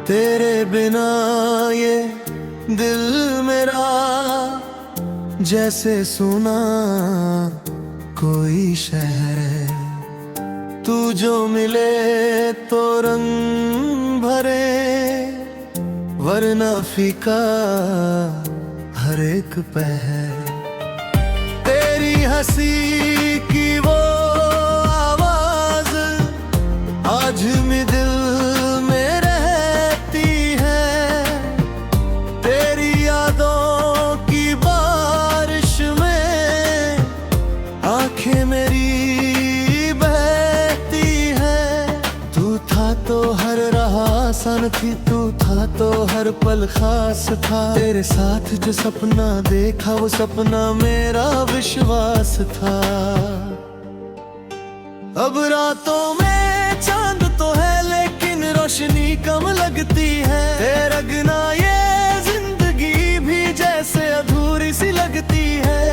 तेरे बिना ये दिल मेरा जैसे सुना कोई शहर है। तू जो मिले तो रंग भरे, वरना फीका हर एक पहर। तेरी हंसी की वो आवाज आज भी दिल में रहती है। तेरी यादों की बारिश में आंखें मेरी बहती है। तू था तो हर राह आसान थी, तू था तो हर पल खास था। तेरे साथ जो सपना देखा वो सपना मेरा विश्वास था। अब रातों में चांद तो है लेकिन रोशनी कम लगती है। तेरे बिना ये जिंदगी भी जैसे अधूरी सी लगती है।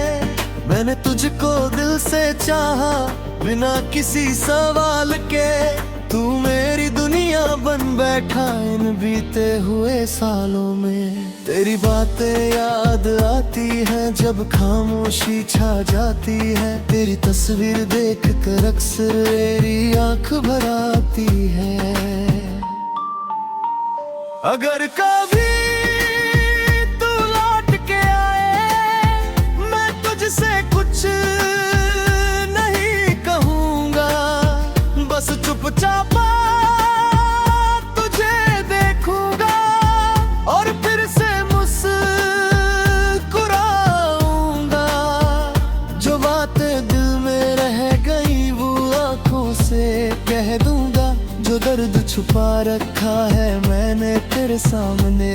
मैंने तुझको दिल से चाहा बिना किसी सवाल के। तू मेरी दुनिया बन बैठा इन बीते हुए सालों में। तेरी बातें याद आती हैं जब खामोशी छा जाती है। तेरी तस्वीर देख कर अक्सर मेरी आंख भर आती है। अगर कभी तू लौट के आए, मैं तुझसे कुछ नहीं कहूँगा, बस चुपचाप तुझे देखूंगा और फिर से मुस्कुराऊंगा। जो बातें दिल में रह गई वो आंखों से कह दूंगा। जो दर्द छुपा रखा है मैंने तेरे सामने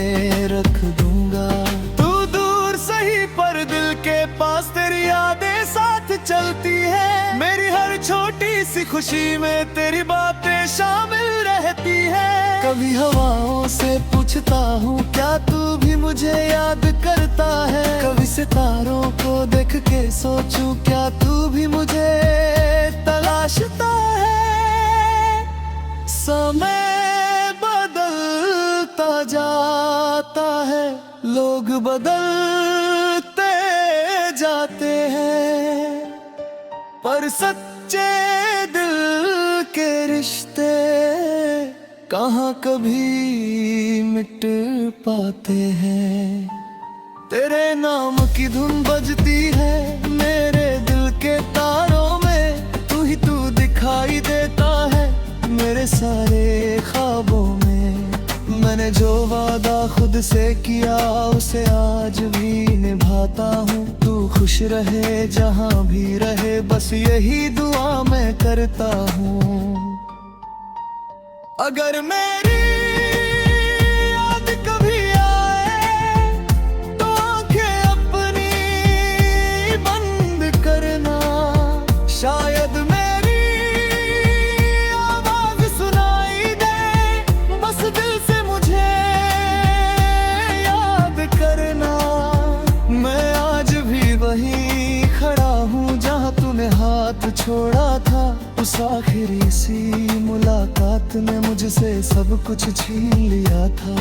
रख दूंगा। तू दूर सही पर दिल के पास तेरी यादें साथ चलती है। मेरी हर छोटी सी खुशी में तेरी बातें शामिल रहती है। कभी हवाओं से पूछता हूँ क्या तू भी मुझे याद करता है। कभी सितारों को देख के सोचूं क्या तू भी मुझे तलाशता है। समय बदलता जाता है, लोग बदलते जाते हैं, पर सच्चे दिल के रिश्ते कहाँ कभी मिट पाते हैं। तेरे नाम की धुन बजती है मेरे दिल के तारों में। तू ही तू दिखाई देता है मेरे सारे ख्वाबों में। मैंने जो वादा खुद से किया उसे आज भी निभाता हूँ। तू खुश रहे जहाँ भी रहे बस यही दुआ मैं करता हूँ। अगर मेरी याद कभी आए तो आंखें अपनी बंद करना। शायद मेरी आवाज सुनाई दे, बस दिल से मुझे याद करना। मैं आज भी वहीं खड़ा हूँ जहाँ तूने हाथ छोड़ा था। उस आखिरी सी मुलाकात ने मुझसे सब कुछ छीन लिया था।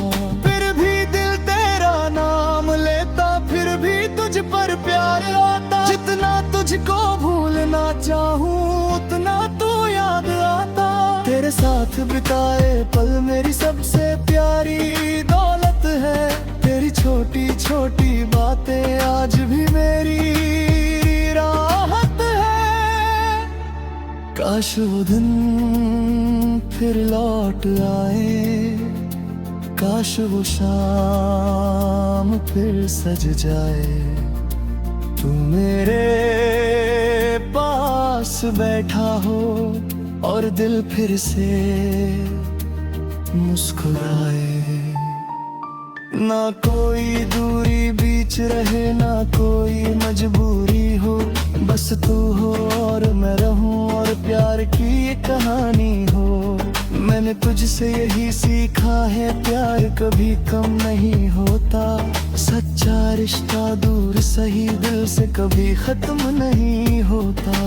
फिर भी दिल तेरा नाम लेता, फिर भी तुझ पर प्यार आता। जितना तुझको भूलना चाहूँ उतना तू याद आता। तेरे साथ बिताए पल मेरी सबसे प्यारी दौलत है। तेरी छोटी छोटी बातें आज भी मेरी राहत है। काश वो दिन फिर लौट आए, काश वो शाम फिर सज जाए। तू मेरे पास बैठा हो और दिल फिर से मुस्कुराए। ना कोई दूरी बीच रहे ना कोई मजबूरी हो, बस तू हो और मैं रहूं और प्यार की ये कहानी हो। मैंने तुझसे यही सीखा है प्यार कभी कम नहीं होता। सच्चा रिश्ता दूर सही दिल से कभी खत्म नहीं होता।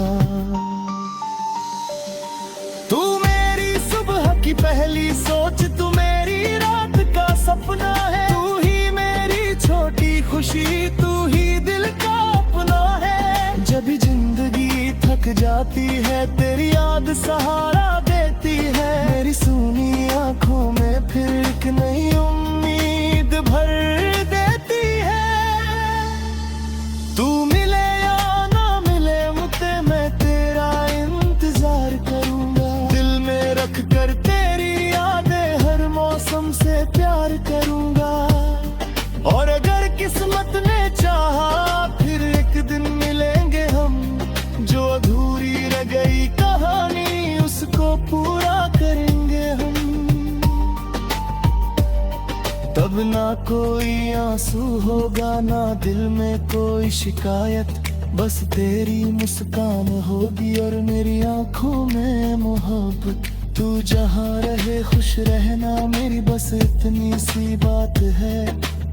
तू मेरी सुबह की पहली सोच, तू मेरी रात सपना है। तू ही मेरी छोटी खुशी, तू ही दिल का अपना है। जब भी जिंदगी थक जाती है तेरी याद सहारा देती है। मेरी सूनी आंखों में फिर एक नई उम्मीद भर देती है। तू मिले या ना मिले मुझे, मैं तेरा इंतजार करूंगा। दिल में रख कर तेरी यादें हर मौसम से प्यार करूंगा। और अगर किस्मत ने चाहा फिर एक दिन मिलेंगे हम। जो अधूरी रह गई कहानी उसको पूरा करेंगे हम। तब ना कोई आंसू होगा ना दिल में कोई शिकायत। बस तेरी मुस्कान होगी और मेरी आंखों में मोहब्बत। तू जहाँ रहे खुश रहना मेरी बस इतनी सी बात है।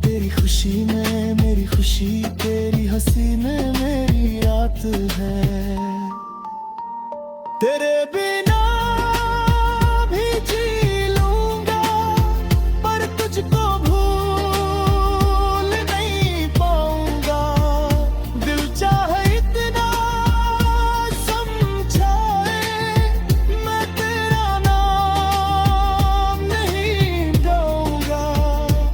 तेरी खुशी में मेरी खुशी, तेरी हंसी में मेरी रात है। तेरे बिना भी जी लूंगा पर तुझको भूल नहीं पाऊंगा। दिल चाहे इतना समझाए मैं तेरा नाम नहीं डाऊंगा।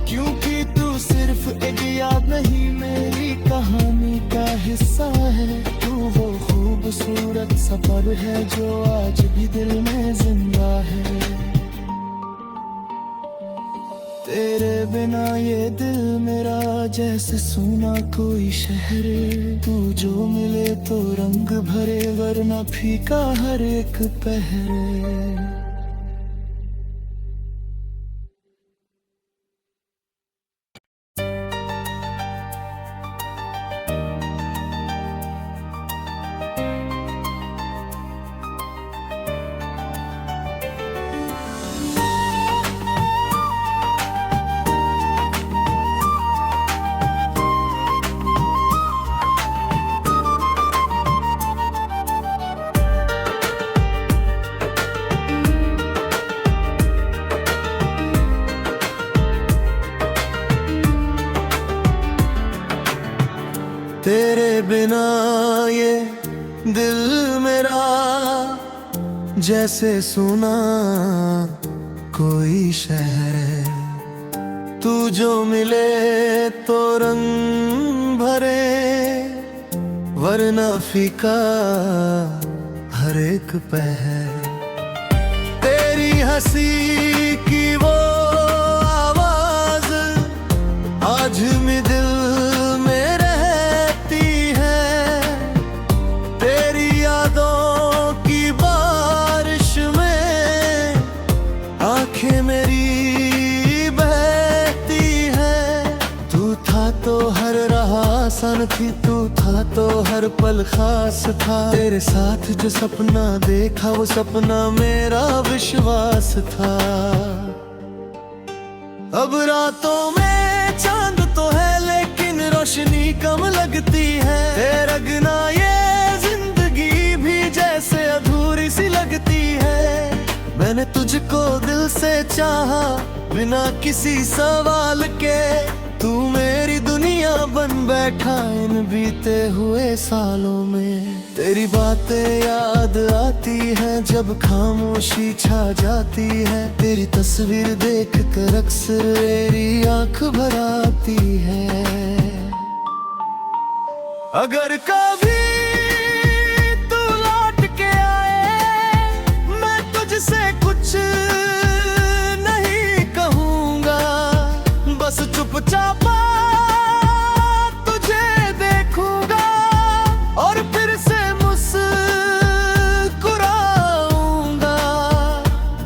क्योंकि तू सिर्फ एक याद नहीं मेरी कहानी का हिस्सा है। तू वो खूबसूरत सफर है जो आज भी दिल में जिंदा है। तेरे बिना ये दिल मेरा जैसे सूना कोई शहर। तू जो मिले तो रंग भरे वरना फीका हर एक पहर। तेरे बिना ये दिल मेरा जैसे सुना कोई शहर है। तू जो मिले तो रंग भरे वरना फीका हर एक पहर। तेरी हंसी की वो आवाज आज भी दिल में रहती है। तेरी यादों की बारिश में आंखें मेरी बहती है। तू था तो हर राह आसान थी, तू था तो हर पल खास था। तेरे साथ जो सपना देखा वो सपना मेरा विश्वास था। अब रातों में चांद तो है लेकिन रोशनी कम लगती है। तेरे बिना ये जिंदगी भी जैसे अधूरी सी लगती है। मैंने तुझको दिल से चाहा बिना किसी सवाल के। तू मेरी दुनिया बन बैठा इन बीते हुए सालों में। तेरी बातें याद आती हैं जब खामोशी छा जाती है। तेरी तस्वीर देख कर अक्सर मेरी आंख भर आती है। अगर कभी तू लौट के आए मैं तुझसे कुछ नहीं कहूँगा। बस चुपचाप तुझे देखूंगा और फिर से मुस्कुराऊंगा।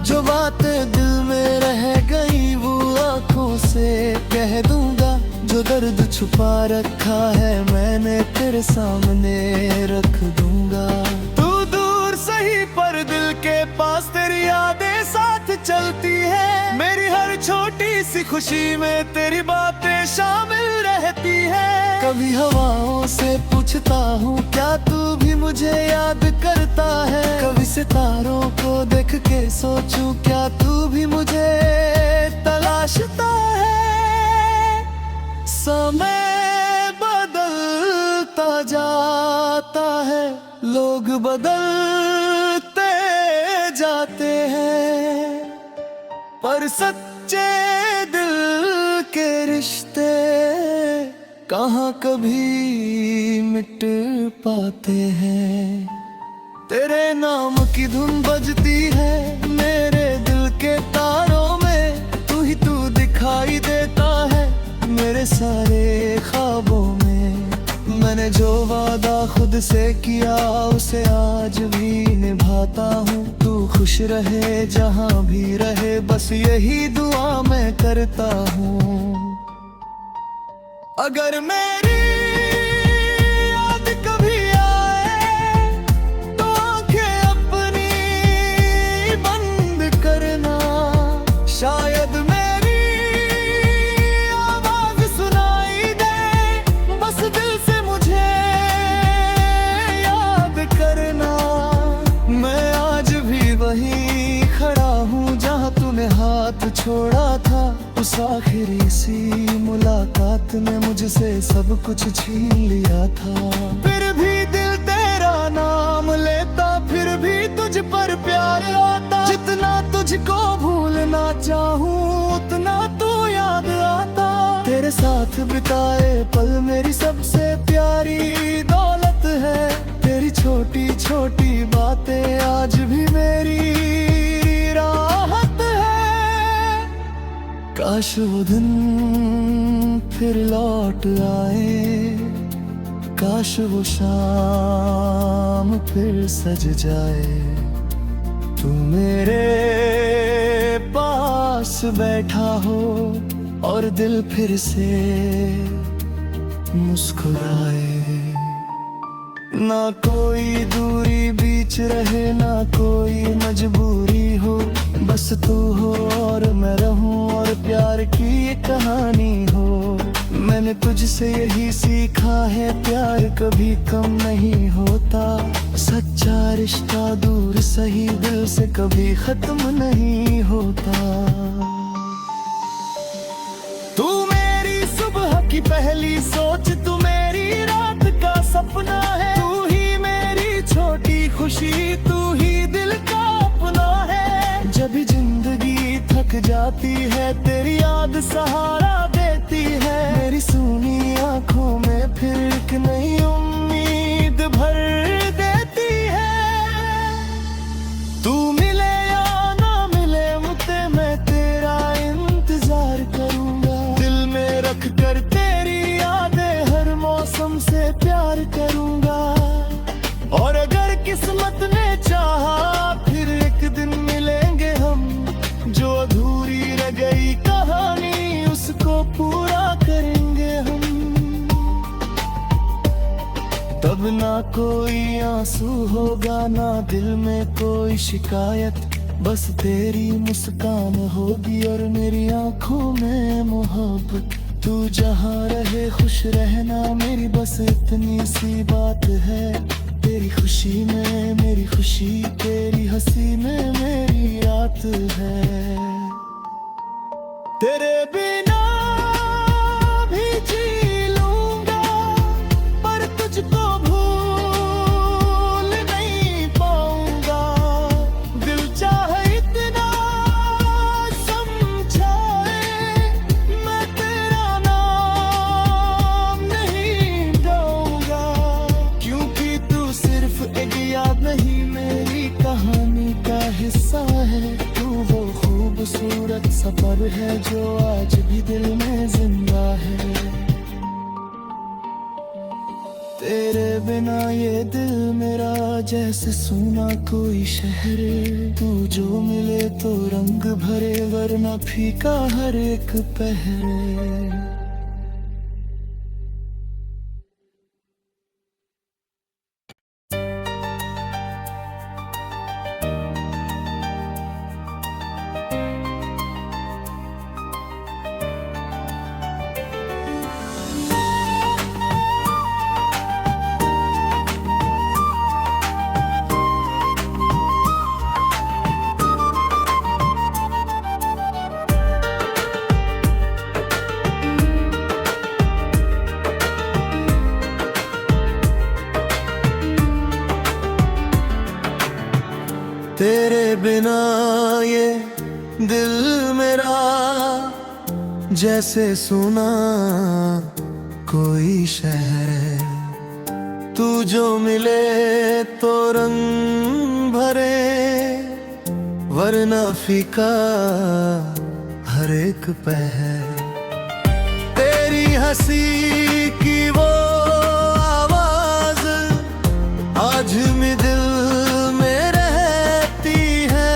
जो बातें दिल में रह गई वो आंखों से कह दूंगा। जो दर्द छुपा रखा है मैंने तेरे सामने रख दूंगा। तू दूर सही पर दिल के पास तेरी यादें साथ चलती है। मेरी हर छोटी सी खुशी में तेरी बातें शामिल रहती है। कभी हवाओं से पूछता हूँ क्या तू भी मुझे याद करता है। कभी सितारों को देख के सोचूं क्या तू भी मुझे तलाशता है। बदलते जाते हैं, पर सच्चे दिल के रिश्ते कहाँ कभी मिट पाते हैं। तेरे नाम की धुन बजती है मेरे दिल के तारों में, तू ही तू दिखाई देता है मेरे सारे ख्वाबों में। मैंने जो वादा खुद से किया उसे आज भी निभाता हूँ। तू खुश रहे जहाँ भी रहे, बस यही दुआ मैं करता हूँ। अगर मेरी याद कभी आए तो आंखें अपनी बंद करना, शायद मेरी आवाज सुनाई दे, बस दिल से मुझे याद करना। मैं आज भी वहीं खड़ा हूँ जहाँ तूने हाथ छोड़ा था। उस आखिरी सी मुलाकात ने मुझसे सब कुछ छीन लिया था। फिर भी दिल तेरा नाम लेता, फिर भी तुझ पर प्यार आता। जितना तुझको भूलना चाहूँ उतना तू याद आता। तेरे साथ बिताए पल मेरी सबसे प्यारी दौलत है। तेरी छोटी छोटी बातें आज भी मेरी राहत है। काश वो दिन फिर लौट आए, काश वो शाम फिर सज जाए। तू मेरे पास बैठा हो और दिल फिर से मुस्कुराए। ना कोई दूरी बीच रहे, ना कोई मजबूरी हो, बस तू हो और मैं रहूं और प्यार की ये कहानी हो। मैंने तुझसे यही सीखा है, प्यार कभी कम नहीं होता। सच्चा रिश्ता दूर सही दिल से कभी खत्म नहीं होता। तू मेरी सुबह की पहली सोच, तू मेरी रात का सपना है। तू ही मेरी छोटी खुशी, तू ही दिल का अपना है। जब भी जिंदगी थक जाती है तेरी याद सहारा देती है। मेरी सूनी आंखों में फिर एक नई उम्मीद भर देती है। तू मिले या ना मिले मुझे, मैं तेरा इंतजार करूंगा। दिल में रख कर तेरी यादें हर मौसम से प्यार करूंगा। और अगर किस्मत ने चाहा फिर एक दिन मिलेंगे हम, जो अधूरी रह गई कहानी उसको पूरा करेंगे हम। तब ना कोई आंसू होगा, ना दिल में कोई शिकायत, बस तेरी मुस्कान होगी और मेरी आंखों में मोहब्बत। तू जहाँ रहे खुश रहना मेरी बस इतनी सी बात है। तेरी खुशी में मेरी खुशी, तेरी हंसी में मेरी रात है। तेरे बिना भी जी लूंगा, पर तुझको भूल नहीं पाऊंगा। दिल चाहे इतना समझाए, मैं तेरा नाम नहीं गाऊंगा। क्योंकि तू सिर्फ एक याद नहीं, मेरी कहानी का हिस्सा है। तू वो खूबसूरत सफर है जो आज भी दिल में जिंदा है। तेरे बिना ये दिल मेरा जैसे सूना कोई शहर। तू जो मिले तो रंग भरे, वरना फीका हर एक पहर। दिल मेरा जैसे सुना कोई शहर है, तू जो मिले तो रंग भरे, वरना फीका हर एक पहर। तेरी हंसी की वो आवाज आज भी दिल में रहती है,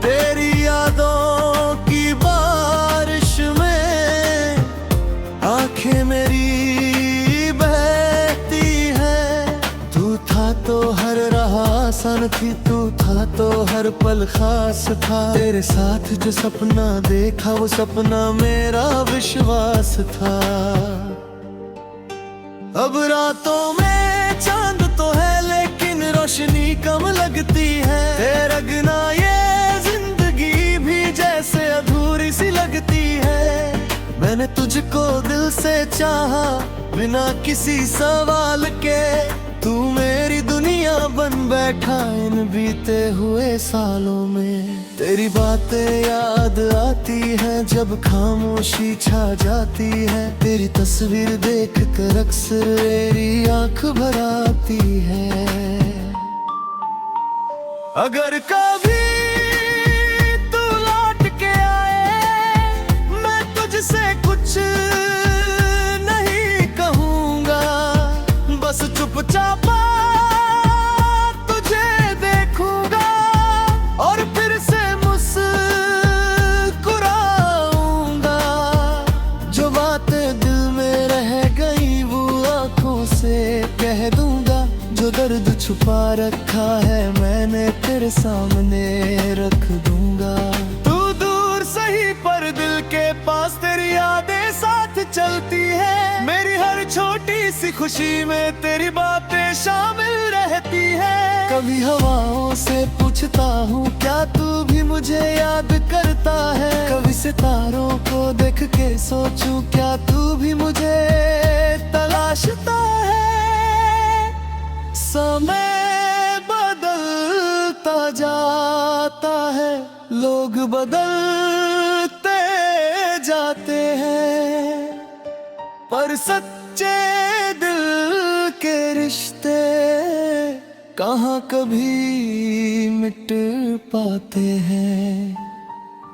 तेरी यादों की बारिश में आंखें मेरी बहती है। तू था तो हर राह आसान थी, तू था तो हर पल खास था, तेरे साथ जो सपना देखा वो सपना मेरा विश्वास था। अब रातों में चांद तो है लेकिन रोशनी कम लगती है, तेरे बिना ये जिंदगी भी जैसे अधूरी सी लगती है। मैंने तुझको दिल से चाहा बिना किसी सवाल के, तू मेरी दुनिया बन बैठा इन बीते हुए सालों में। तेरी बातें याद आती हैं जब खामोशी छा जाती है, तेरी तस्वीर देख कर अक्सर मेरी आंख भर आती है। अगर कभी तू लौट के आए मैं तुझसे कुछ नहीं कहूँगा, बस चुपचाप तुझे देखूंगा और फिर से मुस्कुराऊंगा। जो बातें दिल में रह गई वो आंखों से कह दूंगा, जो दर्द छुपा रखा है मैंने तेरे सामने रख दूंगा। तू दूर सही पर दिल के पास तेरी यादें साथ चलती है, मेरी हर छोटी सी खुशी में तेरी बातें शामिल रहती है। कभी हवाओं से पूछता हूँ क्या तू भी मुझे याद करता है, कभी सितारों को देख के सोचूं क्या तू भी मुझे तलाशता है। समय बदलता जाता है, लोग बदलते जाते हैं, पर सच्चे दिल के रिश्ते कहाँ कभी मिट पाते हैं।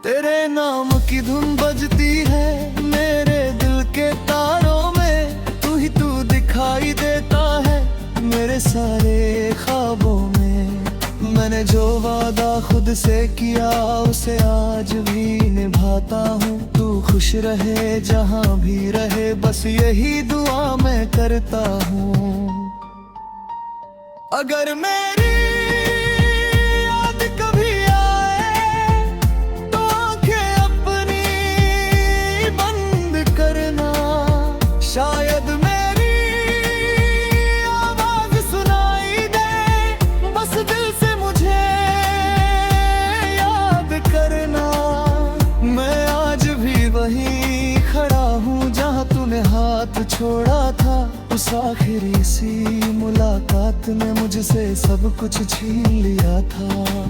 तेरे नाम की धुन बजती है मेरे दिल के तारों में, तू ही तू दिखाई देता है मेरे सारे ख्वाबों में। मैंने जो वादा खुद से किया उसे आज भी निभाता हूँ, तू खुश रहे जहाँ भी रहे बस यही दुआ मैं करता हूँ। अगर मेरी याद कभी आए तो आंखें अपनी बंद करना, शायद मेरी आवाज सुनाई दे बस दिल से मुझे याद करना। मैं आज भी वहीं खड़ा हूँ जहाँ तूने हाथ छोड़ा था, उस आखिरी सी मुलाकात ने मुझसे सब कुछ छीन लिया था।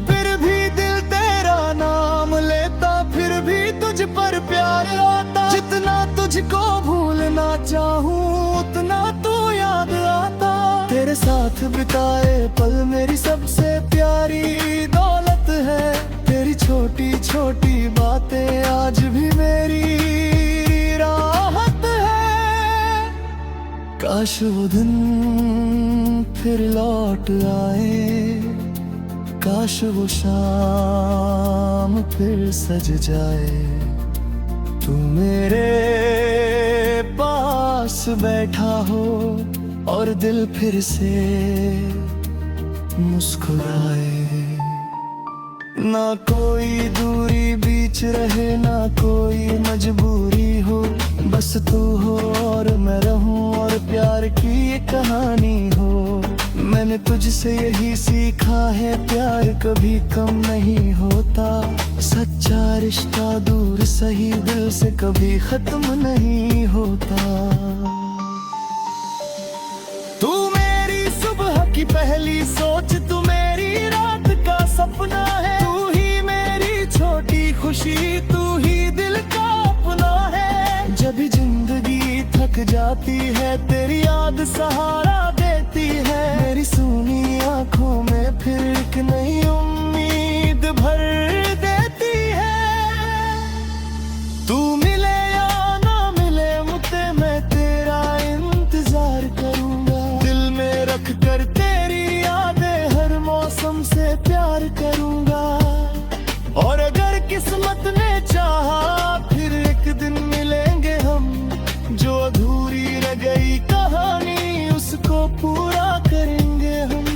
फिर भी दिल तेरा नाम लेता, फिर भी तुझ पर प्यार आता, जितना तुझको भूलना चाहूँ उतना तू याद आता। तेरे साथ बिताए पल मेरी सबसे प्यारी दौलत है, तेरी छोटी छोटी बातें आज भी मेरी राहत है। काश वो दिन फिर लौट आए, काश वो शाम फिर सज जाए, तू मेरे पास बैठा हो और दिल फिर से मुस्कुराए। ना कोई दूरी बीच रहे ना कोई मजबूरी हो, बस तू हो और मैं रहूं और प्यार की ये कहानी हो। मैंने तुझसे यही सीखा है प्यार कभी कम नहीं होता, सच्चा रिश्ता दूर सही दिल से कभी खत्म नहीं होता। तू मेरी सुबह की पहली सोच, तू मेरी रात का सपना है, तू ही मेरी जाती है, तेरी याद सहारा देती है। मेरी सूनी आंखों में फिर एक नई उम्मीद भर देती है। तू मिले या ना मिले मुझे, मैं तेरा इंतजार करूंगा। दिल में रख कर तेरी यादें हर मौसम से प्यार करूंगा। और अगर किस्मत ने चाहा फिर एक दिन मिलेंगे हम, जो अधूरी रह गई कहानी उसको पूरा करेंगे हम।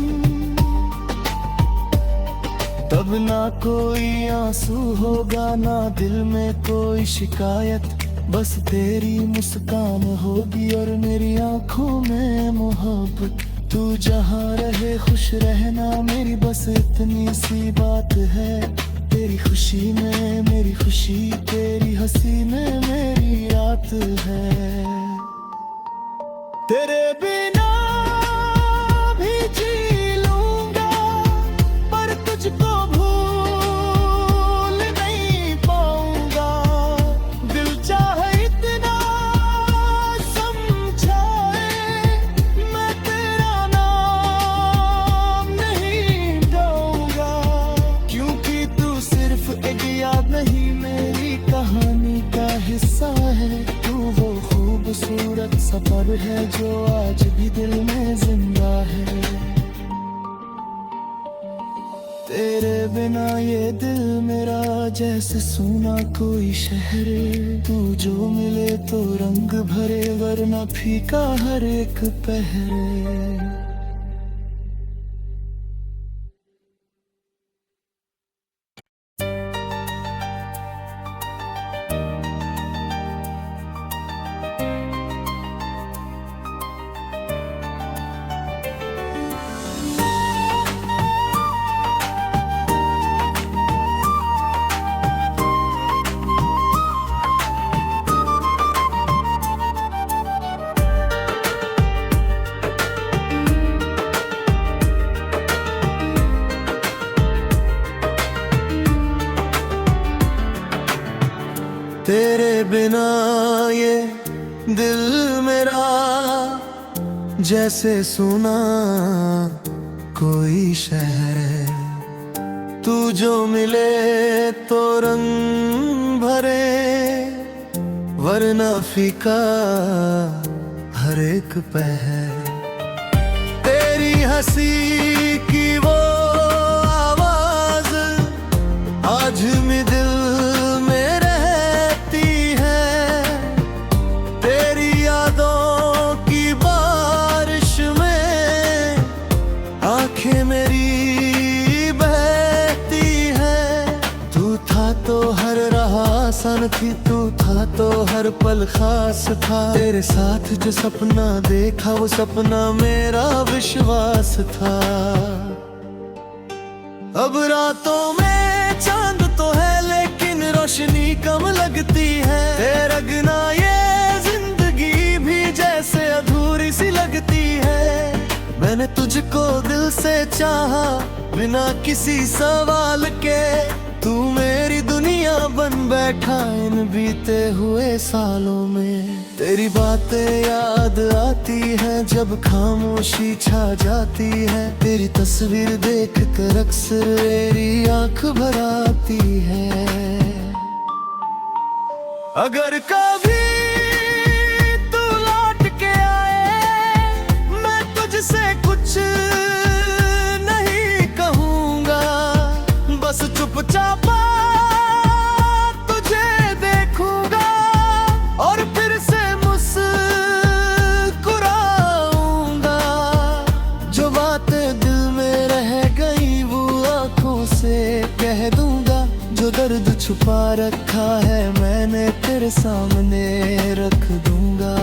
तब ना कोई आंसू होगा, ना दिल में कोई शिकायत, बस तेरी मुस्कान होगी और मेरी आंखों में मोहब्बत। तू जहाँ रहे खुश रहना मेरी, बस इतनी सी बात है। तेरी खुशी में मेरी खुशी, तेरी हंसी में मेरी रात है। तेरे बिना भी जी लूंगा, पर तुझको भूल नहीं पाऊंगा। दिल चाहे इतना समझाए, मैं तेरा नाम नहीं डाऊंगा। क्योंकि तू सिर्फ एक याद नहीं, मेरी कहानी का हिस्सा है। तू वो खूबसूरत सफर है जो आज भी दिल में जिंदा है। तेरे बिना ये दिल मेरा जैसे सूना कोई शहर। तू जो मिले तो रंग भरे, वरना फीका हर एक पहर। तेरे बिना ये दिल मेरा जैसे सुना कोई शहर है। तू जो मिले तो रंग भरे, वरना फीका हर एक पहर। तेरी हंसी की वो आवाज आज भी दिल में रहती है। तेरी यादों की बारिश में आंखें मेरी बहती है। तू था तो हर राह आसान थी, तू था तो हर पल खास था। तेरे साथ जो सपना देखा वो सपना मेरा विश्वास था। अब रातों में चांद तो है लेकिन रोशनी कम लगती है। तेरे बिना ये जिंदगी भी जैसे अधूरी सी लगती है। मैंने तुझको दिल से चाहा बिना किसी सवाल के। तू मेरी दुनिया बन बैठा इन बीते हुए सालों में। तेरी बातें याद आती हैं जब खामोशी छा जाती है। तेरी तस्वीर देख कर अक्सर मेरी आंख भर आती है। अगर कभी तू लौट के आए, मैं तुझसे कुछ नहीं कहूँगा। बस चुपचाप तुझे देखूंगा और फिर से मुस्कुराऊंगा। जो बातें दिल में रह गई वो आंखों से कह दूंगा। जो दर्द छुपा रखा है मैंने तेरे सामने रख दूंगा।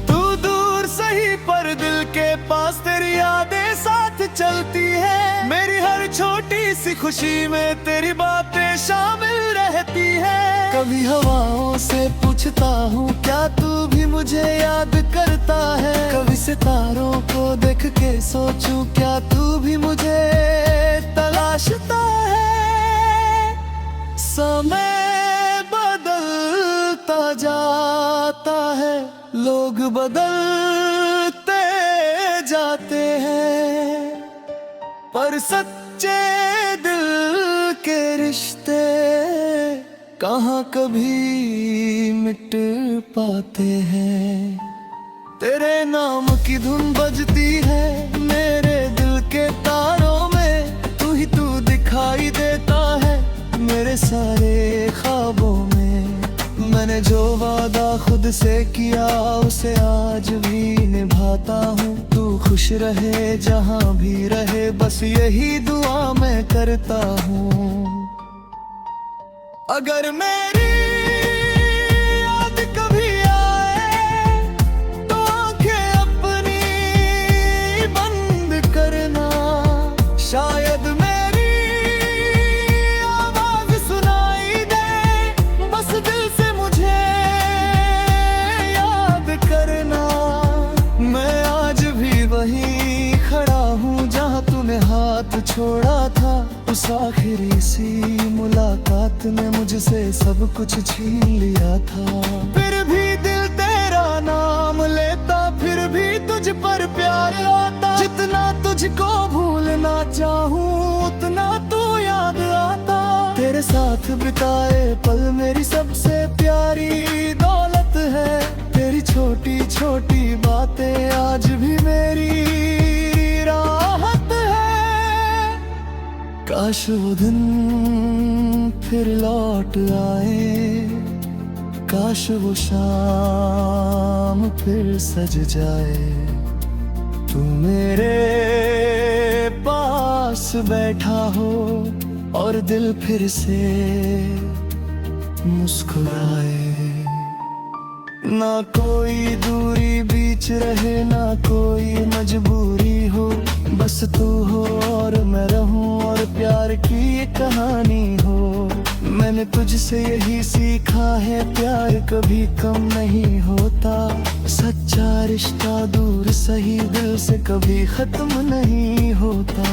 तू दूर सही पर दिल के पास तेरी यादें साथ चलती है। मेरी हर छोटी सी खुशी में तेरी बातें शामिल रहती है। कभी हवाओं से पूछता हूँ क्या तू भी मुझे याद करता है। कभी सितारों को देख के सोचूं क्या तू भी मुझे तलाशता है। समय बदलता जाता है, लोग बदलते जाते हैं, पर सच्चे दिल के रिश्ते कहाँ कभी मिट पाते हैं। तेरे नाम की धुन बजती है मेरे दिल के तारों में, तू ही तू दिखाई देता है मेरे सारे ख्वाबों में। मैंने जो वादा खुद से किया उसे आज भी निभाता हूँ। तू खुश रहे जहाँ भी रहे, बस यही दुआ मैं करता हूँ। अगर मेरी याद कभी आए तो आंखें अपनी बंद करना, शायद मेरी आवाज सुनाई दे, बस दिल से मुझे याद करना। मैं आज भी वहीं खड़ा हूँ जहाँ तूने हाथ छोड़ा था। उस आखिरी सी मुलाकात ने मुझसे सब कुछ छीन लिया था। फिर भी दिल तेरा नाम लेता, फिर भी तुझ पर प्यार आता। जितना तुझको भूलना चाहूँ उतना तू याद आता। तेरे साथ बिताए पल मेरी सबसे प्यारी दौलत है। तेरी छोटी छोटी बातें आज भी मेरी राहत है। काश वो दिन फिर लौट आए, काश वो शाम फिर सज जाए। तू मेरे पास बैठा हो और दिल फिर से मुस्कुराए। ना कोई दूरी बीच रहे, ना कोई मजबूरी हो, बस तू हो और मैं रहूं और प्यार की ये कहानी हो। मैंने तुझसे यही सीखा है, प्यार कभी कम नहीं होता। सच्चा रिश्ता दूर सही दिल से कभी खत्म नहीं होता।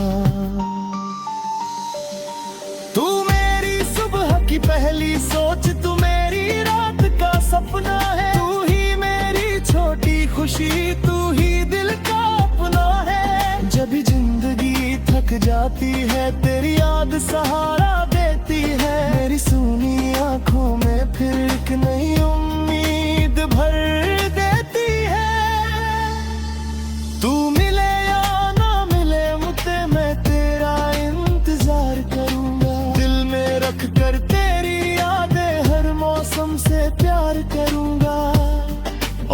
तू मेरी सुबह की पहली सोच, तू मेरी रात का सपना है। तू ही मेरी छोटी खुशी, तू ही दिल का अपना है। जब भी जिंदगी थक जाती है तेरी याद सहारा देती है। मेरी सूनी आंखों में फिर एक नई उम्मीद भर देती है। तू मिले या ना मिले मुझे, मैं तेरा इंतजार करूंगा। दिल में रख कर तेरी यादें हर मौसम से प्यार करूंगा।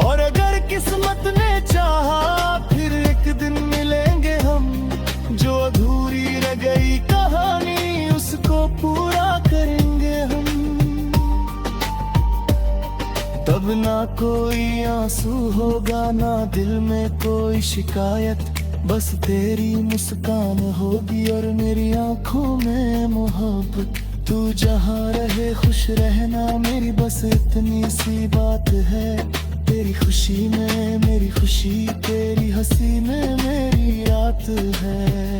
और अगर किस्मत ने चाहा फिर एक दिन मिलेंगे हम, जो अधूरी रह गई कहानी उसको पूरा करेंगे हम। तब ना कोई आंसू होगा, ना दिल में कोई शिकायत, बस तेरी मुस्कान होगी और मेरी आंखों में मोहब्बत। तू जहाँ रहे खुश रहना मेरी बस इतनी सी बात है। तेरी खुशी में मेरी खुशी, तेरी हंसी में मेरी रात है।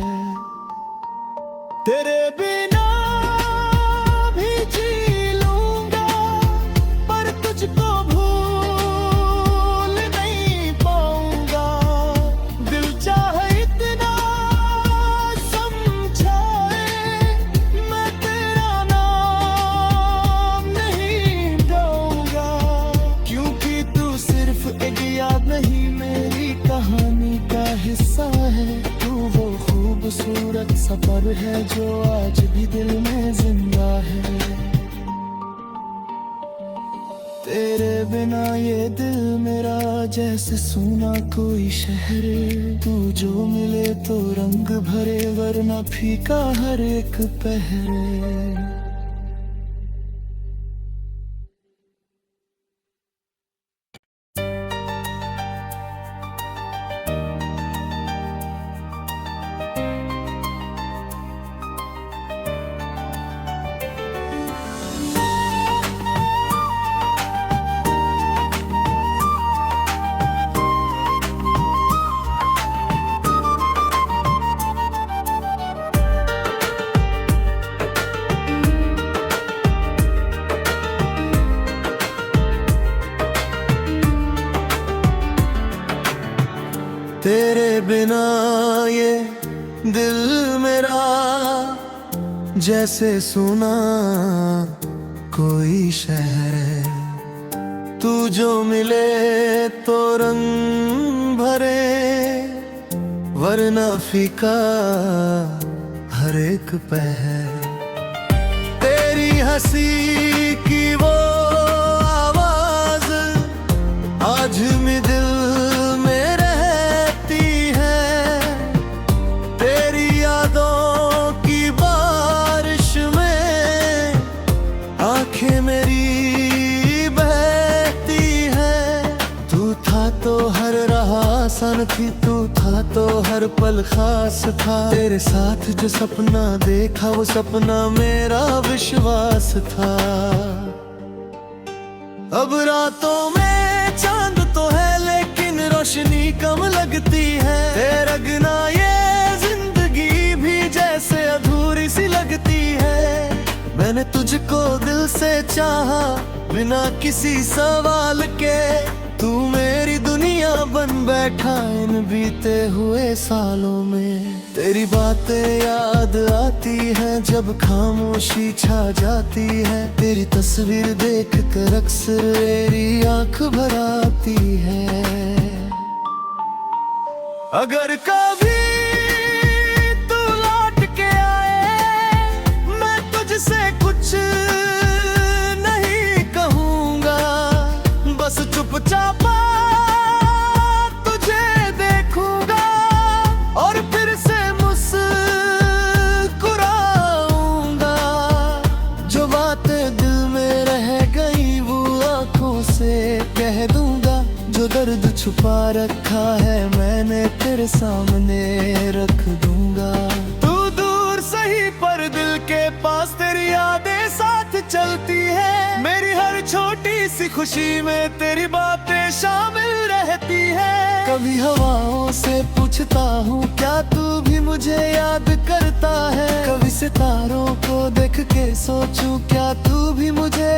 तेरे बिना भी जी लूंगा, पर तुझको भूल नहीं पाऊंगा। दिल चाहे इतना समझाए, मैं तेरा नाम नहीं गाऊंगा। क्योंकि तू सिर्फ एक याद नहीं, मेरी कहानी का हिस्सा है। तू वो खूबसूरत सफर है जो आज भी दिल में जिंदा है। तेरे बिना ये दिल मेरा जैसे सूना कोई शहर। तू जो मिले तो रंग भरे, वरना फीका हर एक पहर। बिना ये दिल मेरा जैसे सुना कोई शहर है। तू जो मिले तो रंग भरे, वरना फीका हर एक पहर। तेरी हंसी की वो आवाज आज भी दिल में रहती है। तेरी यादों की बारिश में आंखें मेरी बहती है। तू था तो हर राह आसान थी, तू था तो हर पल खास था। तेरे साथ जो सपना देखा वो सपना मेरा विश्वास था। अब रातों में चांद तो है लेकिन रोशनी कम लगती है। तेरे बिना ये जिंदगी भी जैसे अधूरी सी लगती है। मैंने तुझको दिल से चाहा बिना किसी सवाल के। तू मेरी दुनिया बन बैठा इन बीते हुए सालों में। तेरी बातें याद आती हैं जब खामोशी छा जाती है। तेरी तस्वीर देख कर अक्सर मेरी आंख भर आती है। अगर कभी तू लौट के आए, मैं तुझसे कुछ नहीं कहूँगा, बस चुपचाप तुझे देखूंगा और फिर से मुस्कुराऊंगा। जो बातें दिल में रह गई वो आंखों से कह दूंगा। जो दर्द छुपा रखा है मैंने तेरे सामने रख दूंगा। तू दूर सही पर दिल के पास तेरी यादें साथ चलती है। मेरी हर छोटी सी खुशी में तेरी बातें शामिल रहती है। कभी हवाओं से पूछता हूँ क्या तू भी मुझे याद करता है। कभी सितारों को देख के सोचूं क्या तू भी मुझे